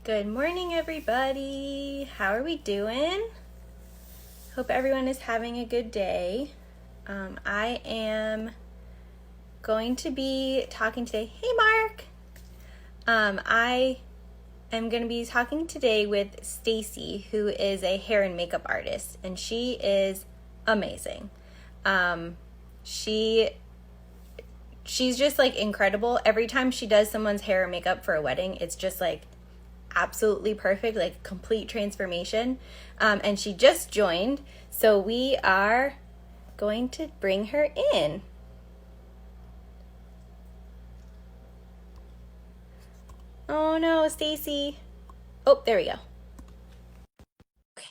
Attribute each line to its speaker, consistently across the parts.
Speaker 1: Good morning, everybody. How are we doing? Hope everyone is having a good day. I am going to be talking today. Hey, Mark. I am going to be talking today with Stacie, who is a hair and makeup artist, and she is amazing. She's just like incredible. Every time she does someone's hair or makeup for a wedding, it's just like absolutely perfect, like complete transformation. And she just joined, so we are going to bring her in. Oh no, Stacie. Oh, there we go. Okay.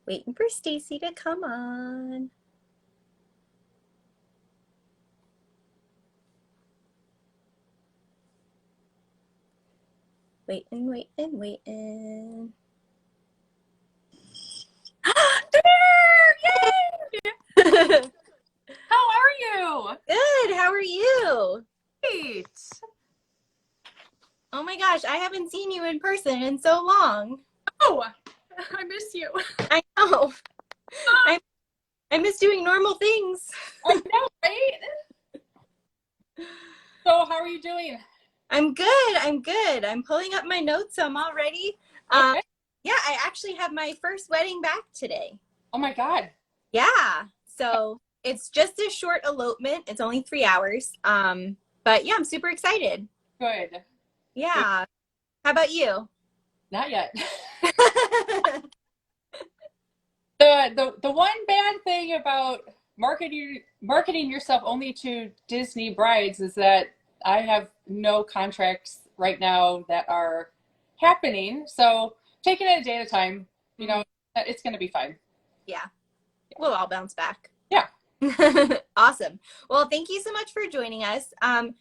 Speaker 1: Waiting for Stacie to come on. Waiting.
Speaker 2: Yay! How are you?
Speaker 1: Good, how are you?
Speaker 2: Great.
Speaker 1: Oh my gosh, I haven't seen you in person in so long.
Speaker 2: Oh, I miss you.
Speaker 1: I know. I miss doing normal things.
Speaker 2: I know, right? So, how are you doing?
Speaker 1: I'm good. I'm pulling up my notes, so I'm all ready.
Speaker 2: Okay.
Speaker 1: Yeah, I actually have my first wedding back today.
Speaker 2: Oh my God.
Speaker 1: Yeah, so it's just a short elopement. It's only 3 hours. But yeah, I'm super excited.
Speaker 2: Good.
Speaker 1: Yeah. How about you?
Speaker 2: Not yet. The one bad thing about marketing yourself only to Disney brides is that I have no contracts right now that are happening. So, taking it a day at a time, it's going to be fine.
Speaker 1: Yeah, we'll all bounce back.
Speaker 2: Yeah.
Speaker 1: Awesome. Well, thank you so much for joining us. I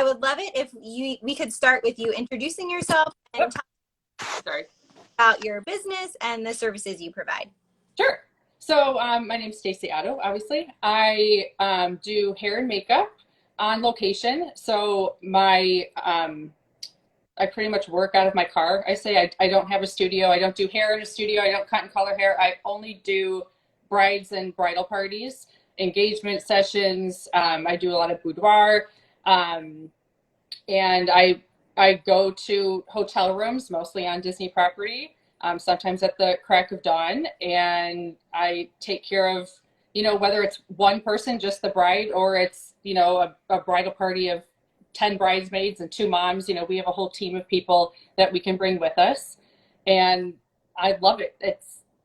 Speaker 1: would love it if we could start with you introducing yourself and
Speaker 2: Sorry.
Speaker 1: about your business and the services you provide.
Speaker 2: Sure. So my name's Stacie Otto, obviously. I do hair and makeup on location. So I pretty much work out of my car. I say I don't have a studio. I don't do hair in a studio. I don't cut and color hair. I only do brides and bridal parties, engagement sessions. I do a lot of boudoir. And I go to hotel rooms, mostly on Disney property, sometimes at the crack of dawn, and I take care of, whether it's one person, just the bride, or it's, a bridal party of 10 bridesmaids and two moms. We have a whole team of people that we can bring with us. And I love it.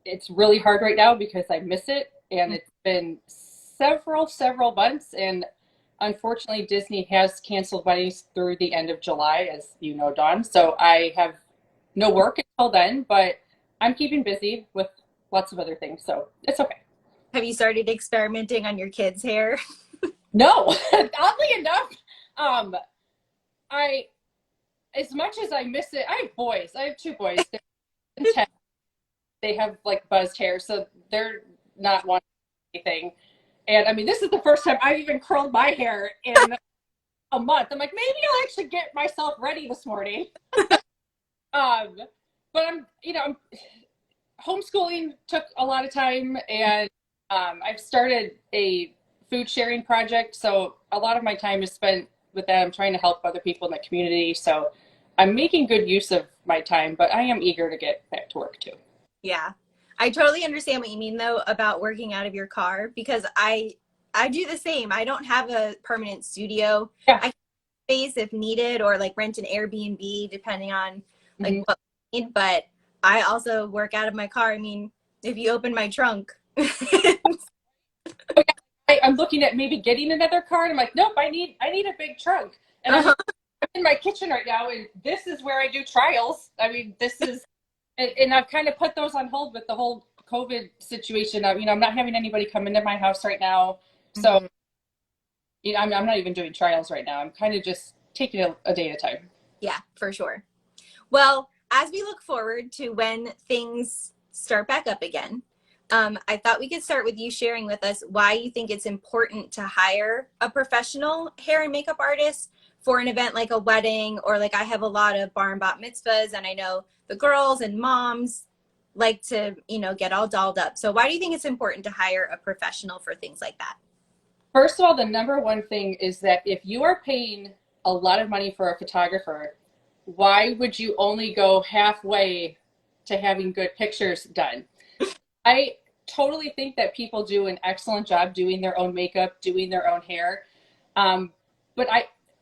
Speaker 2: It's really hard right now because I miss it. And it's been several months. And unfortunately, Disney has canceled weddings through the end of July, as you know, Dawn. So I have no work until then, but I'm keeping busy with lots of other things. So it's okay.
Speaker 1: Have you started experimenting on your kids' hair?
Speaker 2: No, oddly enough, I, as much as I miss it, I have boys. I have two boys. They're 10. They have like buzzed hair, so they're not wanting anything. And I mean, this is the first time I've even curled my hair in a month. I'm like, maybe I'll actually get myself ready this morning. But homeschooling took a lot of time, and I've started a food sharing project. So a lot of my time is spent with that. I'm trying to help other people in the community. So I'm making good use of my time, but I am eager to get back to work too.
Speaker 1: Yeah. I totally understand what you mean though about working out of your car, because I do the same. I don't have a permanent studio.
Speaker 2: Yeah.
Speaker 1: I can space if needed, or like rent an Airbnb depending on like what we need, but I also work out of my car. I mean, if you open my trunk.
Speaker 2: I'm looking at maybe getting another car, and I'm like, nope, I need a big trunk. And I'm in my kitchen right now, and this is where I do trials. I mean, this is, and I've kind of put those on hold with the whole COVID situation. I'm not having anybody come into my house right now, so I'm not even doing trials right now. I'm kind of just taking a day at a time.
Speaker 1: Yeah, for sure. Well, as we look forward to when things start back up again, I thought we could start with you sharing with us why you think it's important to hire a professional hair and makeup artist for an event like a wedding, or like I have a lot of bar and bat mitzvahs, and I know the girls and moms like to, get all dolled up. So why do you think it's important to hire a professional for things like that?
Speaker 2: First of all, the number one thing is that if you are paying a lot of money for a photographer, why would you only go halfway to having good pictures done? I totally think that people do an excellent job doing their own makeup, doing their own hair. But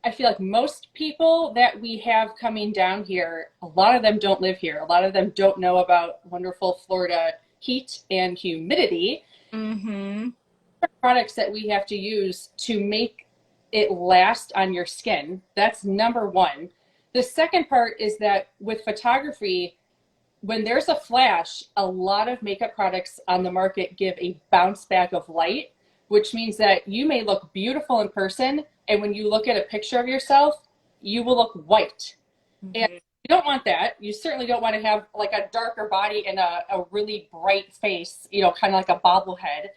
Speaker 2: I feel like most people that we have coming down here, a lot of them don't live here. A lot of them don't know about wonderful Florida heat and humidity.
Speaker 1: Mm-hmm.
Speaker 2: Products that we have to use to make it last on your skin. That's number one. The second part is that with photography, when there's a flash, a lot of makeup products on the market give a bounce back of light, which means that you may look beautiful in person, and when you look at a picture of yourself, you will look white.
Speaker 1: Mm-hmm.
Speaker 2: And you don't want that. You certainly don't want to have like a darker body and a really bright face, kind of like a bobblehead.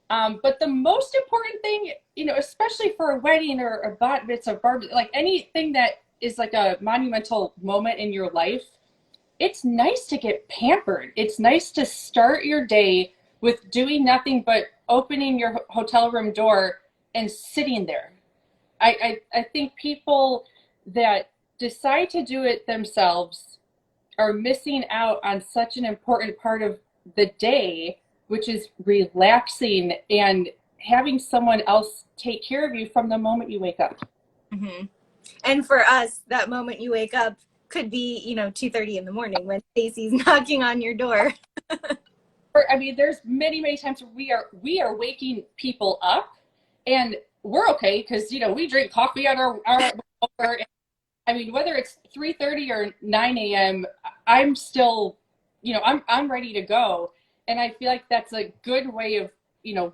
Speaker 2: But the most important thing, especially for a wedding or a bat mitzvah, like anything that is like a monumental moment in your life, it's nice to get pampered. It's nice to start your day with doing nothing but opening your hotel room door and sitting there. I think people that decide to do it themselves are missing out on such an important part of the day, which is relaxing and having someone else take care of you from the moment you wake up.
Speaker 1: Mm-hmm. And for us, that moment you wake up could be, 2:30 in the morning when Stacie's knocking on your door.
Speaker 2: I mean, there's many, many times we are waking people up, and we're okay because we drink coffee on our I mean, whether it's 3:30 or 9 a.m., I'm still, I'm ready to go. And I feel like that's a good way of,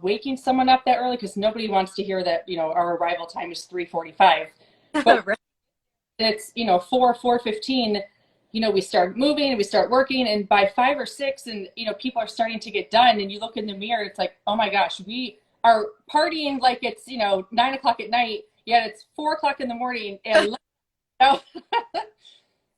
Speaker 2: waking someone up that early, because nobody wants to hear that, our arrival time is 3:45. But
Speaker 1: Right.
Speaker 2: it's, 4:15, we start moving and we start working, and by 5 or 6, and, people are starting to get done, and you look in the mirror, it's like, oh my gosh, we are partying like it's, 9 o'clock at night, yet it's 4 o'clock in the morning, and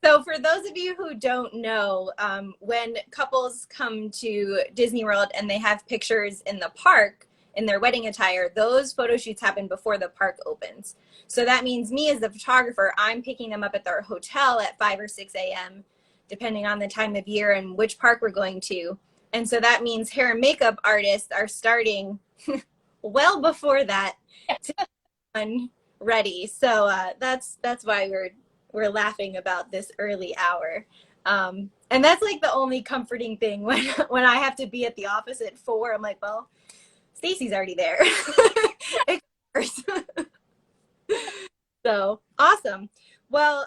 Speaker 1: So for those of you who don't know, when couples come to Disney World and they have pictures in the park in their wedding attire, those photo shoots happen before the park opens. So that means me as the photographer, I'm picking them up at their hotel at 5 or 6 a.m., depending on the time of year and which park we're going to. And so that means hair and makeup artists are starting well before that to be ready. So that's why we're laughing about this early hour. And that's like the only comforting thing when I have to be at the office at 4. I'm like, well, Stacie's already there. So awesome. Well,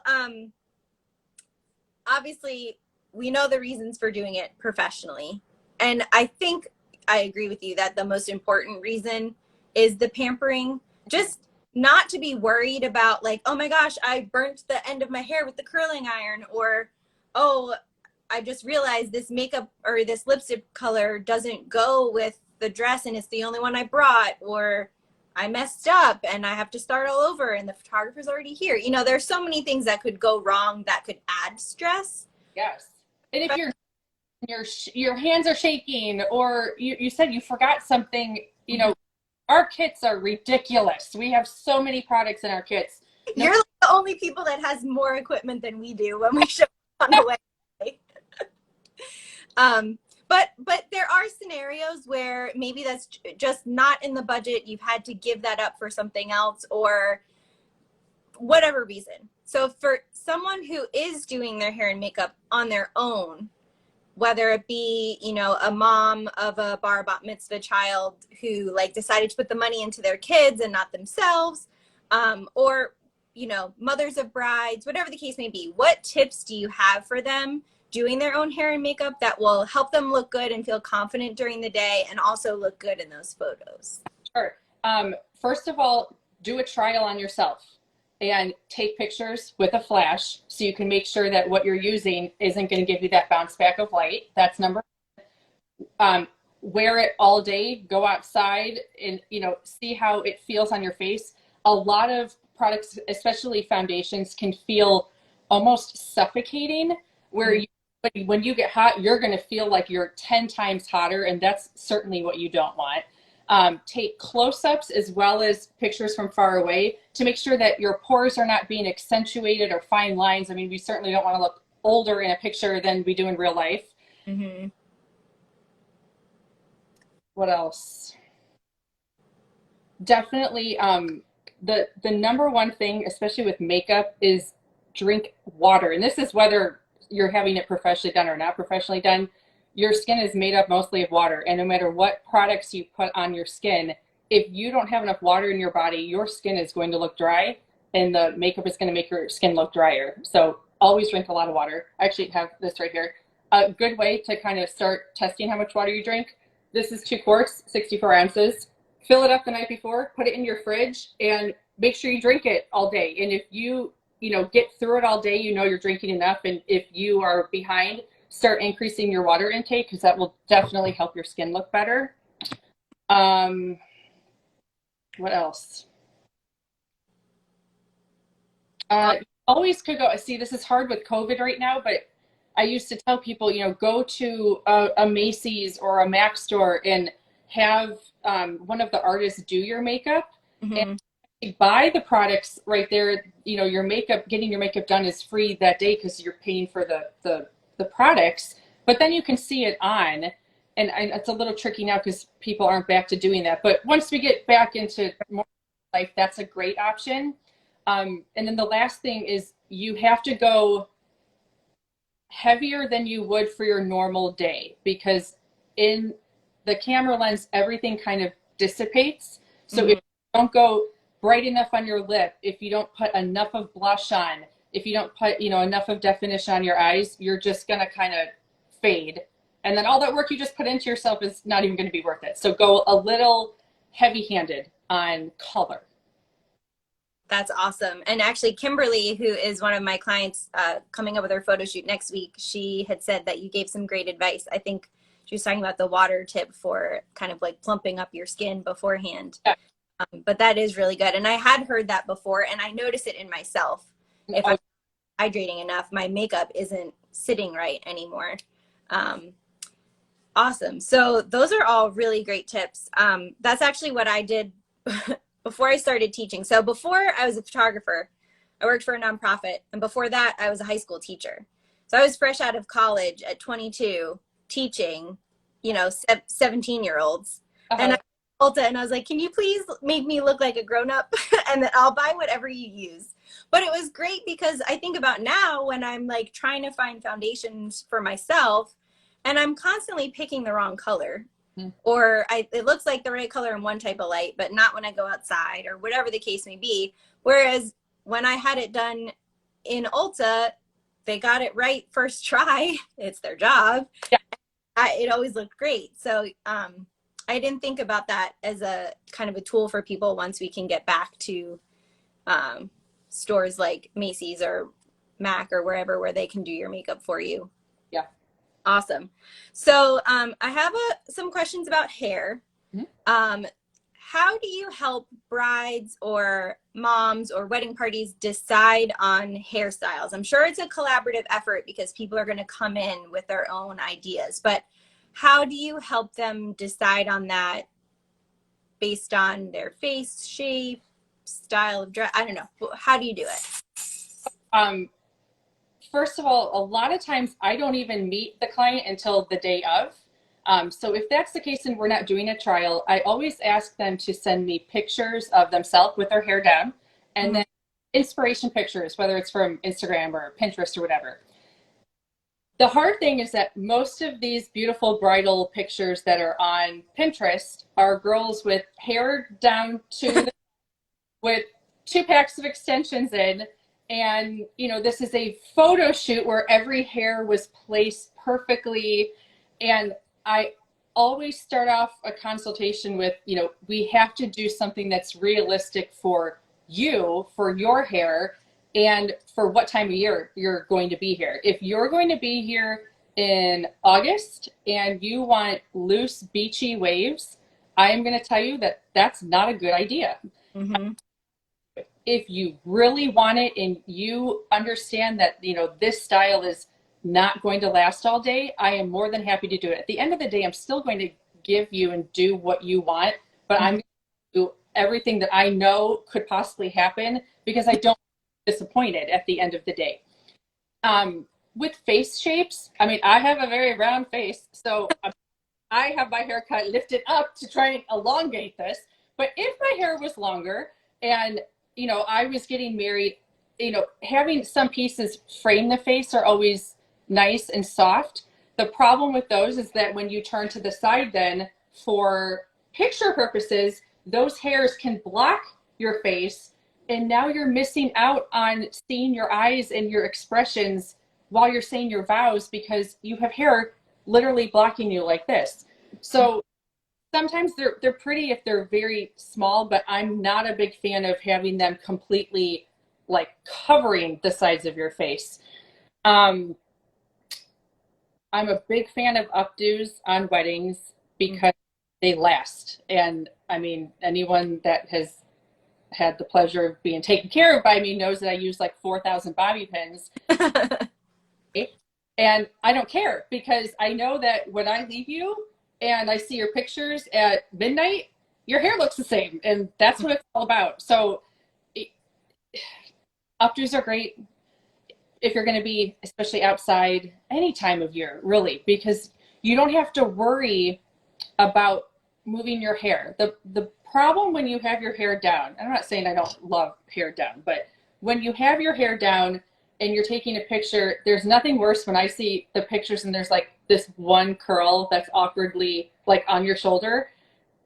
Speaker 1: obviously we know the reasons for doing it professionally. And I think I agree with you that the most important reason is the pampering. Just not to be worried about like, oh my gosh, I burnt the end of my hair with the curling iron, or, oh, I just realized this makeup or this lipstick color doesn't go with the dress and it's the only one I brought, or I messed up and I have to start all over and the photographer's already here. There's so many things that could go wrong that could add stress.
Speaker 2: Yes. And if your hands are shaking, or you said you forgot something, our kits are ridiculous. We have so many products in our kits.
Speaker 1: You're like the only people that has more equipment than we do when we show up on the website. But there are scenarios where maybe that's just not in the budget. You've had to give that up for something else or whatever reason. So for someone who is doing their hair and makeup on their own, whether it be, a mom of a bar bat mitzvah child who like decided to put the money into their kids and not themselves, or, mothers of brides, whatever the case may be, what tips do you have for them doing their own hair and makeup that will help them look good and feel confident during the day and also look good in those photos?
Speaker 2: Sure. First of all, do a trial on yourself and take pictures with a flash so you can make sure that what you're using isn't going to give you that bounce back of light. That's number one. Wear it all day, go outside and, see how it feels on your face. A lot of products, especially foundations, can feel almost suffocating, where
Speaker 1: Mhm.
Speaker 2: you, when you get hot, you're going to feel like you're 10 times hotter, and that's certainly what you don't want. Take close-ups as well as pictures from far away to make sure that your pores are not being accentuated or fine lines. I mean, we certainly don't want to look older in a picture than we do in real life.
Speaker 1: Mhm.
Speaker 2: What else? Definitely, the number one thing, especially with makeup, is drink water. And this is whether you're having it professionally done or not professionally done. Your skin is made up mostly of water, and no matter what products you put on your skin, if you don't have enough water in your body, your skin is going to look dry, and the makeup is going to make your skin look drier. So always drink a lot of water. I actually have this right here. A good way to kind of start testing how much water you drink. This is 2 quarts, 64 ounces. Fill it up the night before, put it in your fridge, and make sure you drink it all day. And if you get through it all day, you're drinking enough. And if you are behind, start increasing your water intake, because that will definitely help your skin look better. Um, what else?
Speaker 1: Uh,
Speaker 2: Always could go. See, this is hard with COVID right now, but I used to tell people, go to a Macy's or a Mac store and have one of the artists do your makeup, and
Speaker 1: mhm.
Speaker 2: buy the products right there. Your makeup, getting your makeup done is free that day because you're paying for the products, but then you can see it on. And it's a little tricky now because people aren't back to doing that. But once we get back into more life, that's a great option. And then the last thing is you have to go heavier than you would for your normal day, because in the camera lens, everything kind of dissipates. So if
Speaker 1: Mhm.
Speaker 2: you don't go bright enough on your lip, if you don't put enough of blush on, if you don't put, enough of definition on your eyes, you're just going to kind of fade. And then all that work you just put into yourself is not even going to be worth it. So go a little heavy handed on color.
Speaker 1: That's awesome. And actually, Kimberly, who is one of my clients coming up with her photo shoot next week, she had said that you gave some great advice. I think she was talking about the water tip for kind of like plumping up your skin beforehand.
Speaker 2: Yeah.
Speaker 1: But that is really good. And I had heard that before, and I notice it in myself. If I'm
Speaker 2: Oh,
Speaker 1: hydrating enough, my makeup isn't sitting right anymore. Um, awesome. So those are all really great tips. That's actually what I did before I started teaching. So before I was a photographer, I worked for a nonprofit. And before that, I was a high school teacher. So I was fresh out of college at 22 teaching, 17-year-olds. And
Speaker 2: uh-huh.
Speaker 1: I called Ulta and I was like, can you please make me look like a grown up? And then I'll buy whatever you use. But it was great because I think about now when I'm like trying to find foundations for myself and I'm constantly picking the wrong color, or it looks like the right color in one type of light, but not when I go outside, or whatever the case may be. Whereas when I had it done in Ulta, they got it right first try. It's their job.
Speaker 2: Yeah.
Speaker 1: It always looked great. So I didn't think about that as a kind of a tool for people once we can get back to um, stores like Macy's or Mac or wherever where they can do your makeup for you.
Speaker 2: Yeah.
Speaker 1: Awesome. So I have some questions about hair.
Speaker 2: Mhm.
Speaker 1: Um, how do you help brides or moms or wedding parties decide on hairstyles? I'm sure it's a collaborative effort because people are going to come in with their own ideas, but how do you help them decide on that based on their face shape, style of dress? I don't know. How do you do it?
Speaker 2: Um, First of all, a lot of times I don't even meet the client until the day of. So if that's the case and we're not doing a trial, I always ask them to send me pictures of themselves with their hair down, and
Speaker 1: Mhm.
Speaker 2: then inspiration pictures, whether it's from Instagram or Pinterest or whatever. The hard thing is that most of these beautiful bridal pictures that are on Pinterest are girls with hair down to the, with 2 packs of extensions in. And, this is a photo shoot where every hair was placed perfectly. And I always start off a consultation with, we have to do something that's realistic for you, for your hair, and for what time of year you're going to be here. If you're going to be here in August and you want loose, beachy waves, I am going to tell you that that's not a good idea.
Speaker 1: Mhm.
Speaker 2: if you really want it and you understand that, you know, this style is not going to last all day, I am more than happy to do it. At the end of the day, I'm still going to give you and do what you want, but I'm going to do everything that I know could possibly happen because I don't be disappointed at the end of the day. With face shapes, I mean, I have a very round face, so I have my haircut lifted up to try and elongate this. But if my hair was longer and, you know, I was getting married, you know, having some pieces frame the face are always nice and soft. The problem with those is that when you turn to the side, then for picture purposes, those hairs can block your face. And now you're missing out on seeing your eyes and your expressions while you're saying your vows because you have hair literally blocking you like this. So sometimes they're pretty if they're very small, but I'm not a big fan of having them completely like covering the sides of your face. I'm a big fan of updos on weddings because they last. And I mean, anyone that has had the pleasure of being taken care of by me knows that I use like 4,000 bobby pins. And I don't care because I know that when I leave you and I see your pictures at midnight, your hair looks the same. And that's what it's all about. So updos are great if you're going to be, especially outside any time of year, really, because you don't have to worry about moving your hair. The problem when you have your hair down, I'm not saying I don't love hair down, but when you have your hair down and you're taking a picture, there's nothing worse when I see the pictures and there's like this one curl that's awkwardly like on your shoulder.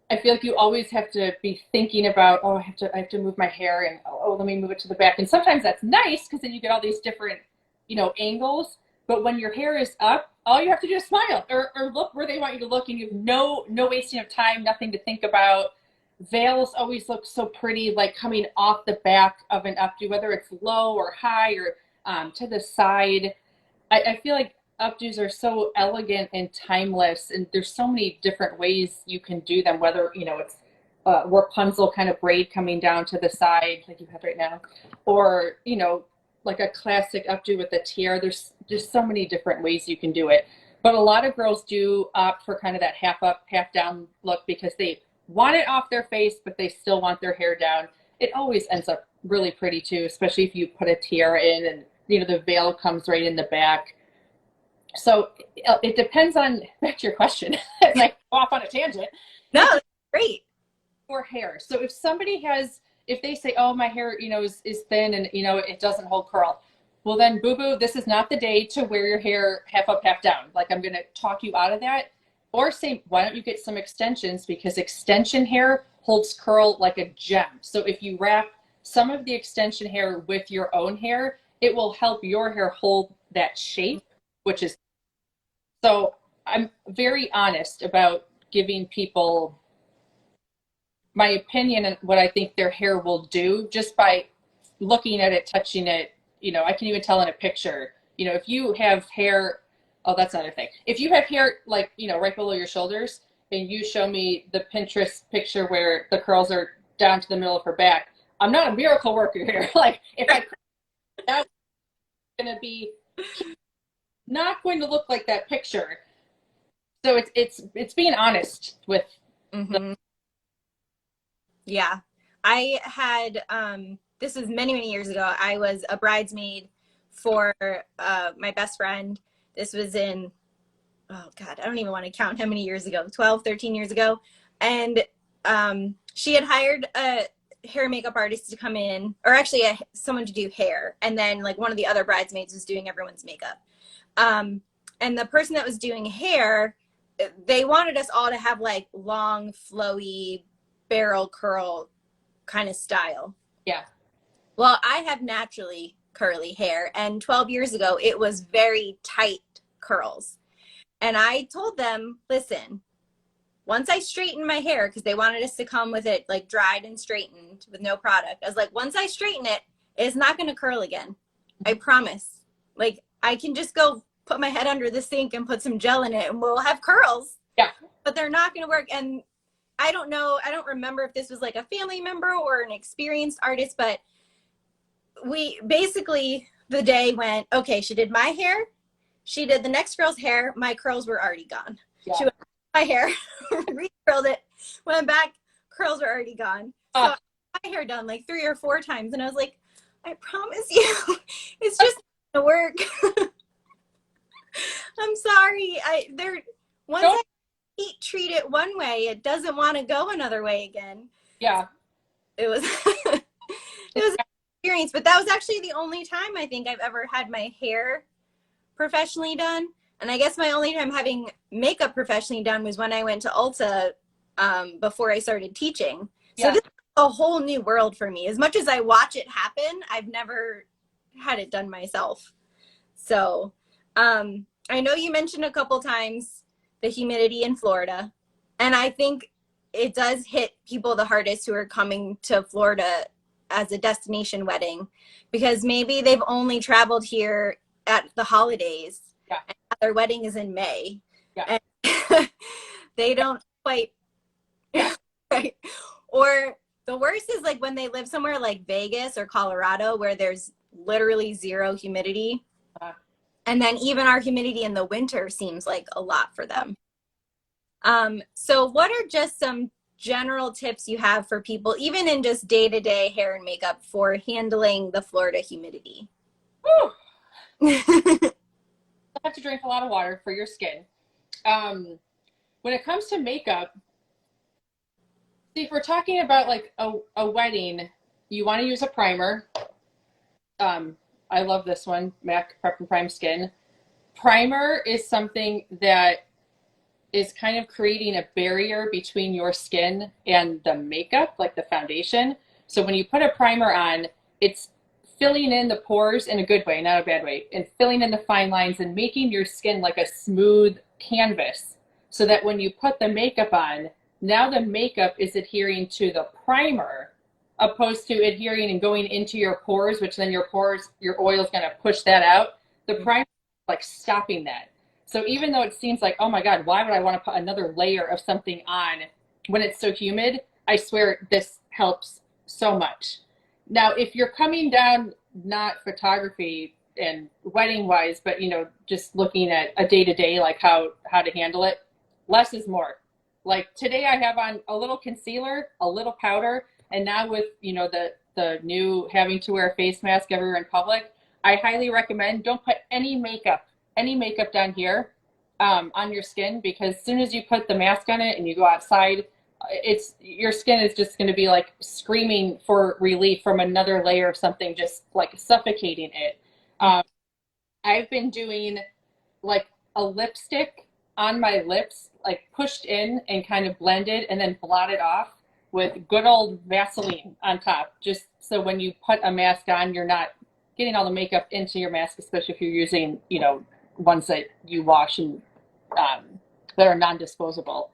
Speaker 2: I feel like you always have to be thinking about, oh, I have to move my hair and oh, let me move it to the back. And sometimes that's nice because then you get all these different, you know, angles. But when your hair is up, all you have to do is smile or look where they want you to look, and you have no wasting of time, nothing to think about. Veils always look so pretty, like coming off the back of an updo, whether it's low or high or to the side. I feel like updos are so elegant and timeless, and there's so many different ways you can do them, whether, you know, it's Rapunzel kind of braid coming down to the side like you have right now, or, you know, like a classic updo with a tiara. There's just so many different ways you can do it. But a lot of girls do opt for kind of that half up, half down look because they want it off their face, but they still want their hair down. It always ends up really pretty too, especially if you put a tiara in and, you know, the veil comes right in the back. So it depends on, back to your question, it's like off on a tangent.
Speaker 1: No, that's great.
Speaker 2: For hair. So if somebody has, if they say, oh, my hair, you know, is thin and, you know, it doesn't hold curl. Well, then boo-boo, this is not the day to wear your hair half up, half down. Like, I'm going to talk you out of that. Or say, why don't you get some extensions, because extension hair holds curl like a gem. So if you wrap some of the extension hair with your own hair, it will help your hair hold that shape, which is, so I'm very honest about giving people my opinion and what I think their hair will do just by looking at it, touching it. You know, I can even tell in a picture, you know, if you have hair, oh, that's another thing. If you have hair like, you know, right below your shoulders and you show me the Pinterest picture where the curls are down to the middle of her back, I'm not a miracle worker here. Like, if I, that's going to be not going to look like that picture. So it's being honest with
Speaker 1: Mm-hmm. Yeah. I had, this was many, many years ago. I was a bridesmaid for my best friend. This was in, oh God, I don't even want to count how many years ago, 12, 13 years ago. And she had hired a hair and makeup artist to come in, or actually someone to do hair. And then like one of the other bridesmaids was doing everyone's makeup. And the person that was doing hair, they wanted us all to have like long, flowy, barrel curl kind of style.
Speaker 2: yeah.
Speaker 1: Well, I have naturally curly hair, and 12 years ago, it was very tight curls. And I told them, listen, once I straighten my hair, because they wanted us to come with it like dried and straightened with no product. I was like, once I straighten it, it's not going to curl again. I promise. Like, I can just go put my head under the sink and put some gel in it and we'll have curls.
Speaker 2: Yeah.
Speaker 1: But they're not going to work. And I don't know, I don't remember if this was like a family member or an experienced artist, but we basically, the day went, okay, she did my hair. She did the next girl's hair. My curls were already gone.
Speaker 2: Yeah.
Speaker 1: She went my hair, re-curled it, went back, curls were already gone. So I got my hair done like 3 or 4 times. And I was like, I promise you, it's just not gonna work. I'm sorry. Once I heat treat it one way, it doesn't want to go another way again.
Speaker 2: Yeah.
Speaker 1: It was it was an experience, but that was actually the only time I think I've ever had my hair professionally done. And I guess my only time having makeup professionally done was when I went to Ulta before I started teaching. So
Speaker 2: Yeah.
Speaker 1: this is a whole new world for me. As much as I watch it happen, I've never had it done myself. So I know you mentioned a couple times the humidity in Florida, and I think it does hit people the hardest who are coming to Florida as a destination wedding, because maybe they've only traveled here at the holidays.
Speaker 2: Yeah.
Speaker 1: And their wedding is in May.
Speaker 2: Yeah.
Speaker 1: And they don't quite right. Or the worst is like when they live somewhere like Vegas or Colorado where there's literally zero humidity. And then even our humidity in the winter seems like a lot for them. So what are just some general tips you have for people, even in just day-to-day hair and makeup, for handling the Florida humidity?
Speaker 2: You have to drink a lot of water for your skin. When it comes to makeup, see, if we're talking about like a wedding, you want to use a primer. I love this one, MAC Prep and Prime Skin. Primer is something that is kind of creating a barrier between your skin and the makeup, like the foundation. So when you put a primer on, it's filling in the pores in a good way, not a bad way, and filling in the fine lines and making your skin like a smooth canvas, so that when you put the makeup on, now the makeup is adhering to the primer opposed to adhering and going into your pores, which then your oil is going to push that out. The primer is like stopping that. So even though it seems like, oh my God, why would I want to put another layer of something on when it's so humid? I swear this helps so much. Now, if you're coming down, not photography and wedding wise, but just looking at a day-to-day, like how to handle it, less is more. Like today I have on a little concealer, a little powder, and now with, the new having to wear a face mask everywhere in public, I highly recommend don't put any makeup down here on your skin, because as soon as you put the mask on it and you go outside, your skin is just going to be like screaming for relief from another layer of something, just like suffocating it. I've been doing like a lipstick on my lips, like pushed in and kind of blended and then blotted off with good old Vaseline on top, just so when you put a mask on, you're not getting all the makeup into your mask, especially if you're using, ones that you wash and that are non-disposable.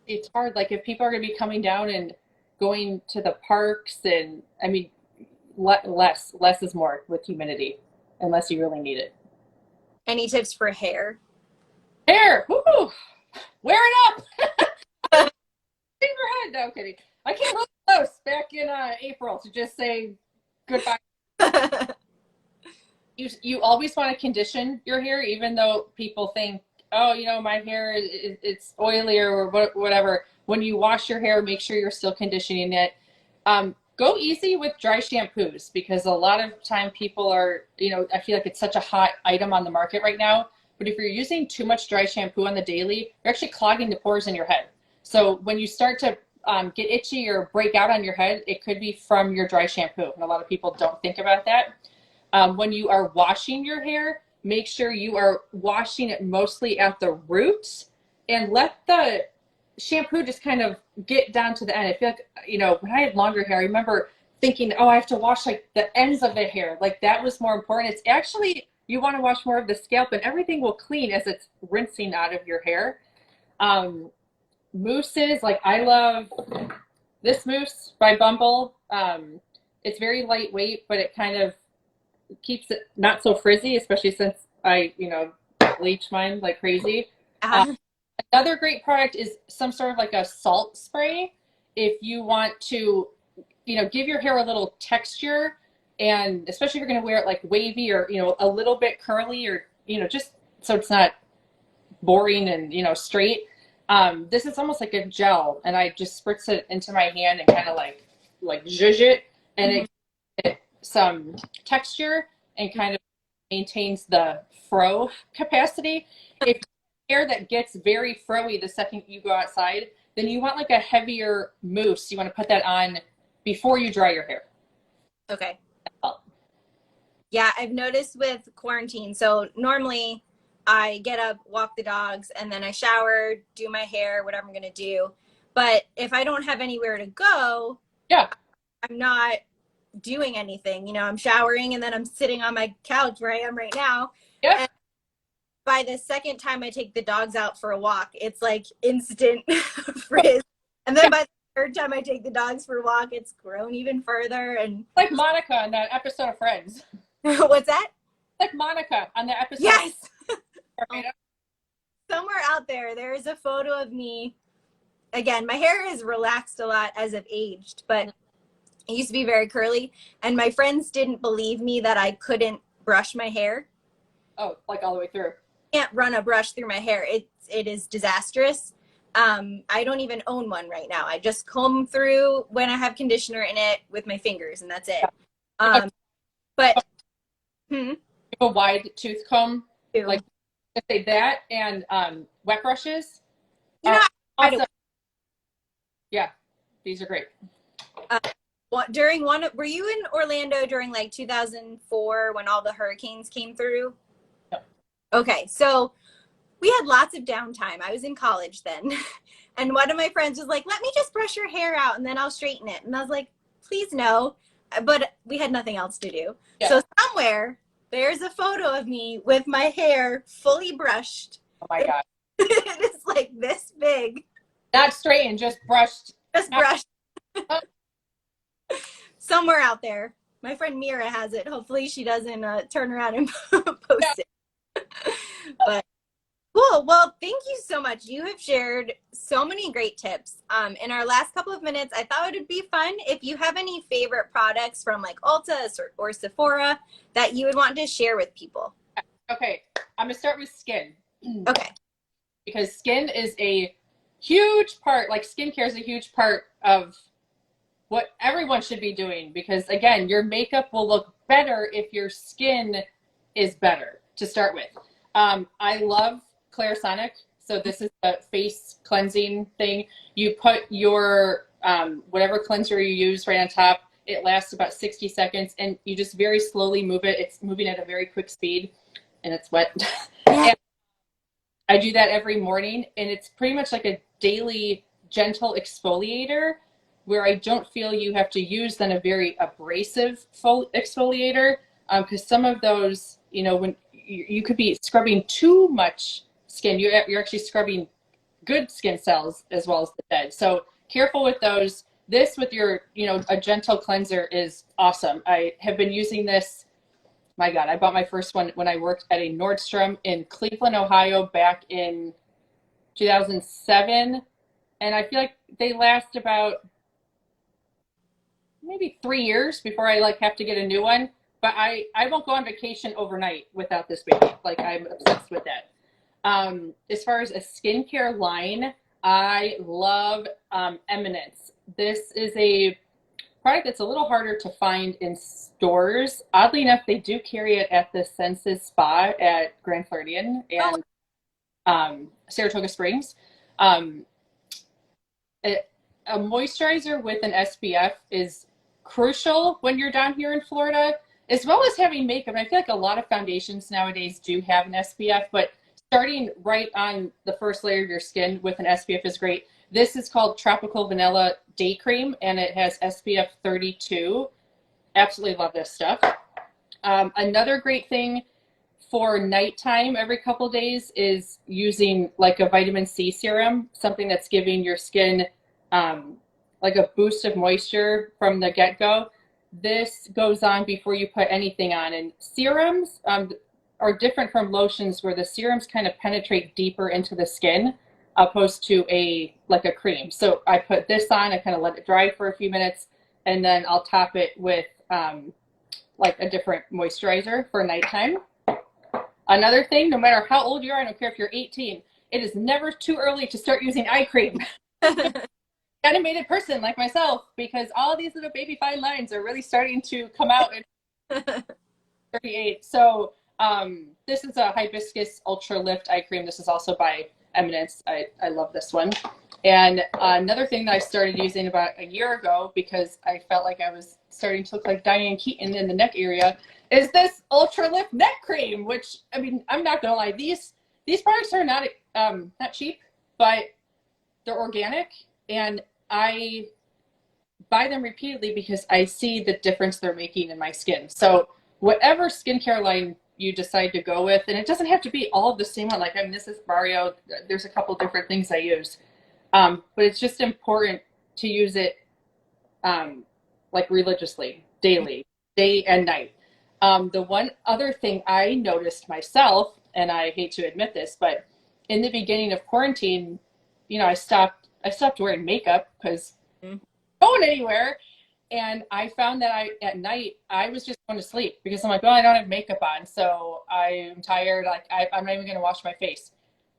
Speaker 2: It's hard, like if people are going to be coming down and going to the parks, and I mean, less is more with humidity, unless you really need it.
Speaker 1: Any tips for hair?
Speaker 2: Hair, woo, wear it up. Shave your head. No, I'm kidding. I came home close back in April to just say goodbye. You always want to condition your hair, even though people think, oh, my hair it's oily or whatever. When you wash your hair, make sure you're still conditioning it. Go easy with dry shampoos, because a lot of time people are, I feel like it's such a hot item on the market right now. But if you're using too much dry shampoo on the daily, you're actually clogging the pores in your head. So when you start to get itchy or break out on your head, it could be from your dry shampoo. And a lot of people don't think about that. When you are washing your hair, make sure you are washing it mostly at the roots, and let the shampoo just kind of get down to the end. I feel like, when I had longer hair, I remember thinking, oh, I have to wash like the ends of the hair. Like that was more important. It's actually, you want to wash more of the scalp, and everything will clean as it's rinsing out of your hair. Mousses, like I love this mousse by Bumble. It's very lightweight, but it kind of keeps it not so frizzy, especially since I, bleach mine like crazy. Another great product is some sort of like a salt spray. if you want to, give your hair a little texture, and especially if you're going to wear it like wavy or, a little bit curly, or, just so it's not boring and, straight. This is almost like a gel, and I just spritz it into my hand and kind of like zhuzh it, and it gets some texture and kind of maintains the fro capacity. If hair that gets very froey the second you go outside, then you want like a heavier mousse. You want to put that on before you dry your hair.
Speaker 1: Okay. Yeah, I've noticed with quarantine. So normally I get up, walk the dogs, and then I shower, do my hair, whatever I'm going to do. But if I don't have anywhere to go,
Speaker 2: yeah,
Speaker 1: I'm not doing anything. I'm showering and then I'm sitting on my couch where I am right now.
Speaker 2: Yep.
Speaker 1: And by the second time I take the dogs out for a walk, it's like instant frizz. And then by the third time I take the dogs for a walk, it's grown even further. And
Speaker 2: like Monica on that episode of Friends.
Speaker 1: What's that?
Speaker 2: Like Monica on the episode.
Speaker 1: Yes. Somewhere out there is a photo of me. Again, my hair is relaxed a lot as I've aged, but it used to be very curly. And my friends didn't believe me that I couldn't brush my hair.
Speaker 2: Oh, like all the way through.
Speaker 1: Can't run a brush through my hair. It is disastrous. I don't even own one right now. I just comb through when I have conditioner in it with my fingers, and that's it. But
Speaker 2: a wide tooth comb,
Speaker 1: Ew.
Speaker 2: like say that, and wet brushes.
Speaker 1: Also,
Speaker 2: yeah, these are great.
Speaker 1: Were you in Orlando during like 2004 when all the hurricanes came through?
Speaker 2: No.
Speaker 1: Okay, so we had lots of downtime. I was in college then. And one of my friends was like, let me just brush your hair out and then I'll straighten it. And I was like, please no. But we had nothing else to do. Yeah. So somewhere there's a photo of me with my hair fully brushed.
Speaker 2: Oh my God.
Speaker 1: It is like this big.
Speaker 2: Not straightened, just brushed.
Speaker 1: Just brushed. Somewhere out there. My friend Mira has it. Hopefully she doesn't turn around and post it. But cool. Well, thank you so much. You have shared so many great tips. In our last couple of minutes, I thought it would be fun if you have any favorite products from like Ulta or Sephora that you would want to share with people.
Speaker 2: Okay. I'm going to start with skin.
Speaker 1: Okay.
Speaker 2: Because skin is a huge part, like skincare is a huge part of what everyone should be doing, because again, your makeup will look better if your skin is better to start with. I love Clarisonic. So this is a face cleansing thing. You put your whatever cleanser you use right on top. It lasts about 60 seconds and you just very slowly move it. It's moving at a very quick speed and it's wet. And I do that every morning, and it's pretty much like a daily gentle exfoliator where I don't feel you have to use then a very abrasive exfoliator, because some of those, when you could be scrubbing too much skin, you're actually scrubbing good skin cells as well as the dead. So careful with those. This with your, a gentle cleanser is awesome. I have been using this. My God, I bought my first one when I worked at a Nordstrom in Cleveland, Ohio back in 2007. And I feel like they last about maybe 3 years before I have to get a new one. But I won't go on vacation overnight without this baby. Like, I'm obsessed with that. As far as a skincare line, I love Eminence. This is a product that's a little harder to find in stores. Oddly enough, they do carry it at the Senses Spa at Grand Floridian and Saratoga Springs. A moisturizer with an SPF is crucial when you're down here in Florida, as well as having makeup. And I feel like a lot of foundations nowadays do have an SPF, but starting right on the first layer of your skin with an SPF is great. This is called Tropical Vanilla Day Cream, and it has SPF 32. Absolutely love this stuff. Another great thing for nighttime every couple days is using like a vitamin C serum, something that's giving your skin like a boost of moisture from the get-go. This goes on before you put anything on. And serums are different from lotions, where the serums kind of penetrate deeper into the skin. opposed to like a cream. So I put this on, I kind of let it dry for a few minutes, and then I'll top it with like a different moisturizer for nighttime. Another thing, no matter how old you are, I don't care if you're 18, it is never too early to start using eye cream. Animated person like myself, because all these little baby fine lines are really starting to come out at 38. So this is a hibiscus ultra lift eye cream. This is also by Eminence. I love this one. And another thing that I started using about a year ago, because I felt like I was starting to look like Diane Keaton in the neck area, is this ultra lift neck cream, which, I mean, I'm not gonna lie, these products are not cheap, but they're organic, and I buy them repeatedly because I see the difference they're making in my skin. So whatever skincare line you decide to go with, and it doesn't have to be all of the same one. Like, I mean, this is Mario. There's a couple different things I use, but it's just important to use it like religiously, daily, day and night. The one other thing I noticed myself, and I hate to admit this, but in the beginning of quarantine, you know, I stopped wearing makeup because going anywhere. And I found that at night, I was just going to sleep because I'm like, well, I don't have makeup on, so I'm tired. Like, I'm not even going to wash my face.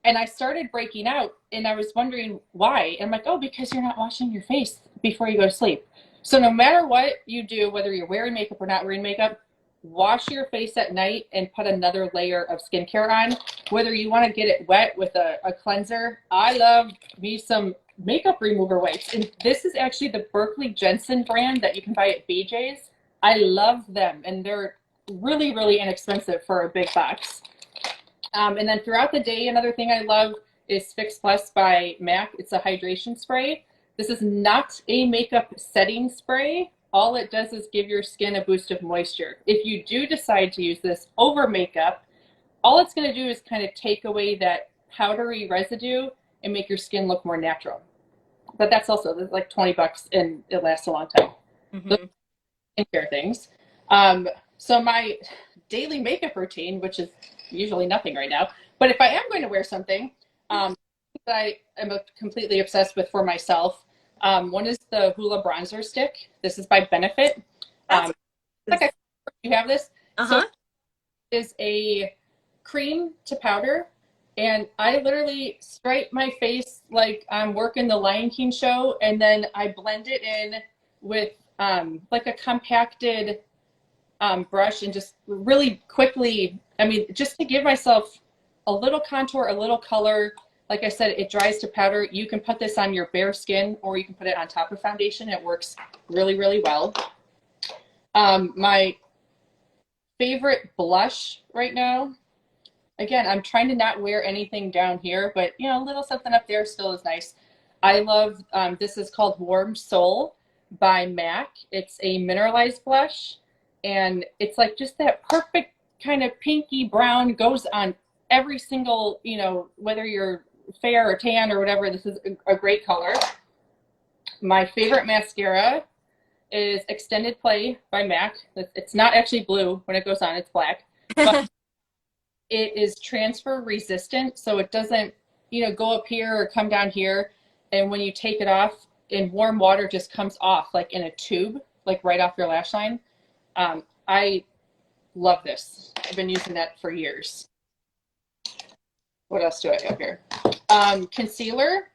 Speaker 2: And I started breaking out, and I was wondering why. And I'm like, oh, because you're not washing your face before you go to sleep. So no matter what you do, whether you're wearing makeup or not wearing makeup, wash your face at night and put another layer of skincare on. Whether you want to get it wet with a cleanser, I love me some makeup remover wipes. And this is actually the Berkeley Jensen brand that you can buy at BJ's. I love them, and they're really, really inexpensive for a big box. And then throughout the day, another thing I love is Fix Plus by MAC. It's a hydration spray. This is not a makeup setting spray. All it does is give your skin a boost of moisture. If you do decide to use this over makeup, all it's going to do is kind of take away that powdery residue and make your skin look more natural. But that's also like $20 and it lasts a long time.
Speaker 1: Mm-hmm.
Speaker 2: Those skincare things. So my daily makeup routine, which is usually nothing right now, but if I am going to wear something that I am completely obsessed with for myself, one is the Hoola bronzer stick. This is by Benefit. Like you have this. So it is a cream to powder, and I literally stripe my face like I'm working the Lion King show, and then I blend it in with like a compacted brush, and just really quickly, I mean, just to give myself a little contour, a little color. Like I said, it dries to powder. You can put this on your bare skin, or you can put it on top of foundation. It works really, really well. My favorite blush right now, again, I'm trying to not wear anything down here, but you know, a little something up there still is nice. I love, this is called Warm Soul by MAC. It's a mineralized blush, and it's like just that perfect kind of pinky brown, goes on every single, you know, whether you're fair or tan or whatever, this is a great color. My favorite mascara is Extended Play by MAC. It's not actually blue when it goes on, it's black. But it is transfer resistant, so it doesn't, you know, go up here or come down here. And when you take it off, in warm water, just comes off like in a tube, like right off your lash line. I love this. I've been using that for years. What else do I have here? Concealer.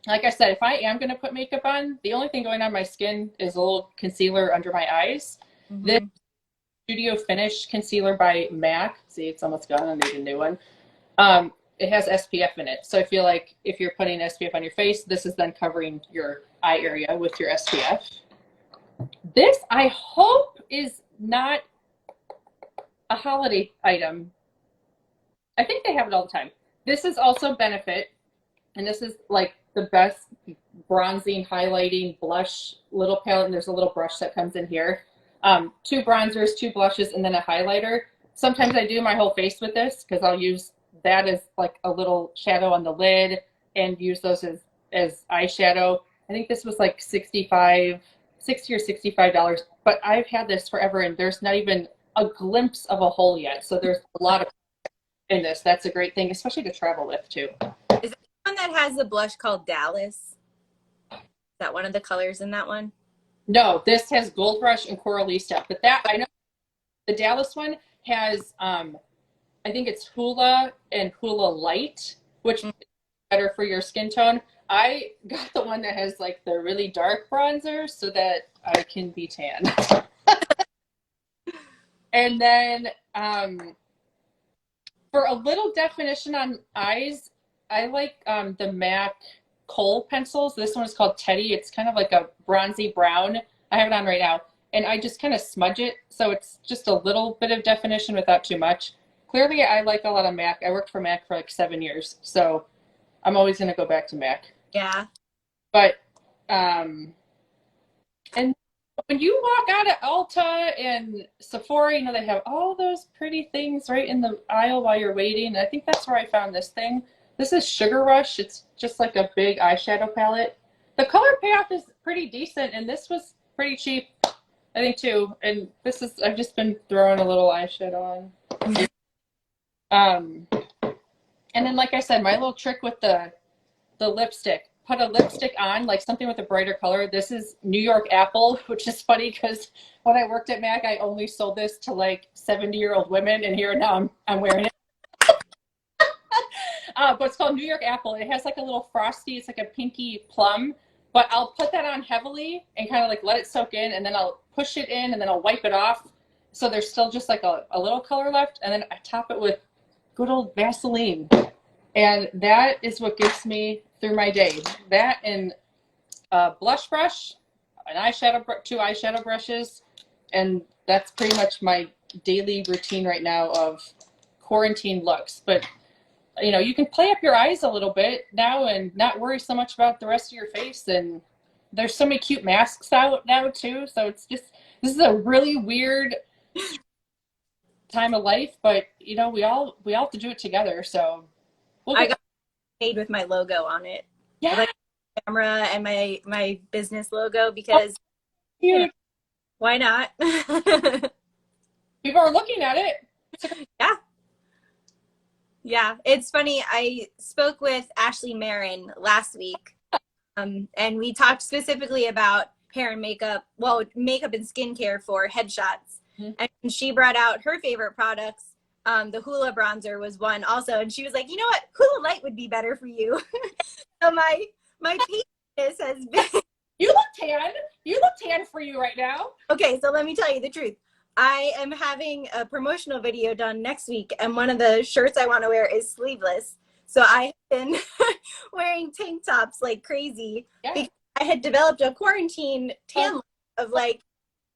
Speaker 2: Like I said, if I am going to put makeup on, the only thing going on my skin is a little concealer under my eyes. Mm-hmm. This Studio Finish concealer by MAC. See, it's almost gone. I need a new one. It has SPF in it. So I feel like if you're putting SPF on your face, this is then covering your eye area with your SPF. This, I hope, is not a holiday item. I think they have it all the time. This is also Benefit, and this is like the best bronzing, highlighting, blush little palette, and there's a little brush that comes in here. 2 bronzers, 2 blushes, and then a highlighter. Sometimes I do my whole face with this because I'll use that as like a little shadow on the lid and use those as eyeshadow. I think this was like $60 or $65, but I've had this forever, and there's not even a glimpse of a hole yet. So there's a lot of in this. That's a great thing, especially to travel with too.
Speaker 1: Is it one that has the blush called Dallas. Is that one of the colors in that one?
Speaker 2: No, this has Gold Rush and Coralista, but that I know the Dallas one has I think it's Hula and Hula Light, which is better for your skin tone. I got the one that has like the really dark bronzer so that I can be tan. And then for a little definition on eyes, I like the MAC Kohl pencils. This one is called Teddy. It's kind of like a bronzy brown. I have it on right now. And I just kind of smudge it. So it's just a little bit of definition without too much. Clearly, I like a lot of MAC. I worked for MAC for like 7 years. So I'm always going to go back to MAC.
Speaker 1: Yeah.
Speaker 2: But, and when you walk out at Ulta and Sephora, you know, they have all those pretty things right in the aisle while you're waiting. I think that's where I found this thing. This is Sugar Rush. It's just like a big eyeshadow palette. The color payoff is pretty decent, and this was pretty cheap, I think, too. And this is, I've just been throwing a little eyeshadow on. And then, like I said, my little trick with the lipstick. Put a lipstick on, like something with a brighter color. This is New York Apple, which is funny because when I worked at MAC, I only sold this to like 70-year-old women, and here now I'm wearing it. But it's called New York Apple. It has like a little frosty, it's like a pinky plum, but I'll put that on heavily and kind of like let it soak in, and then I'll push it in, and then I'll wipe it off. So there's still just like a little color left, and then I top it with good old Vaseline. And that is what gets me through my day. That and a blush brush, two eyeshadow brushes, and that's pretty much my daily routine right now of quarantine looks. But you know, you can play up your eyes a little bit now and not worry so much about the rest of your face. And there's so many cute masks out now too. So it's just, this is a really weird time of life, but you know, we all have to do it together. So
Speaker 1: I got made with my logo on it.
Speaker 2: Yeah.
Speaker 1: Like camera and my business logo because you know, why not?
Speaker 2: People are looking at it.
Speaker 1: Yeah. Yeah. It's funny. I spoke with Ashley Marin last week. And we talked specifically about hair and makeup, well, makeup and skincare for headshots. Mm-hmm. And she brought out her favorite products. The Hula bronzer was one also, and she was like, you know what, Hula Light would be better for you. So my penis has been
Speaker 2: you look tan for you right now.
Speaker 1: Okay, so let me tell you the truth. I am having a promotional video done next week, and one of the shirts I want to wear is sleeveless. So I have been wearing tank tops like crazy because I had developed a quarantine tan look of like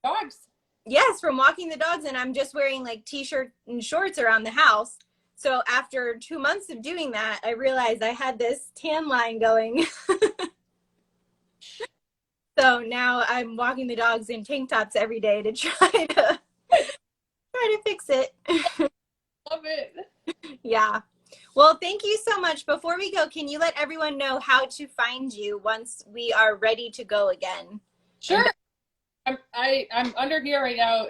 Speaker 2: dogs.
Speaker 1: Yes, from walking the dogs, and I'm just wearing like t-shirt and shorts around the house. So after 2 months of doing that, I realized I had this tan line going. So now I'm walking the dogs in tank tops every day to try to fix it.
Speaker 2: Love it.
Speaker 1: Yeah. Well, thank you so much. Before we go, can you let everyone know how to find you once we are ready to go again?
Speaker 2: Sure. I'm under here right now.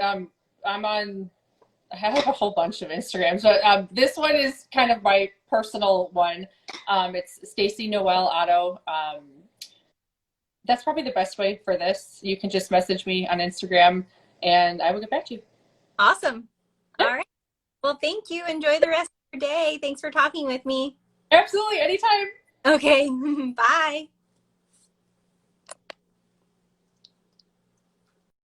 Speaker 2: I have a whole bunch of Instagrams, but this one is kind of my personal one. It's Stacie Otto. That's probably the best way for this. You can just message me on Instagram and I will get back to you.
Speaker 1: Awesome. All right. Well, thank you. Enjoy the rest of your day. Thanks for talking with me.
Speaker 2: Absolutely. Anytime.
Speaker 1: Okay. Bye.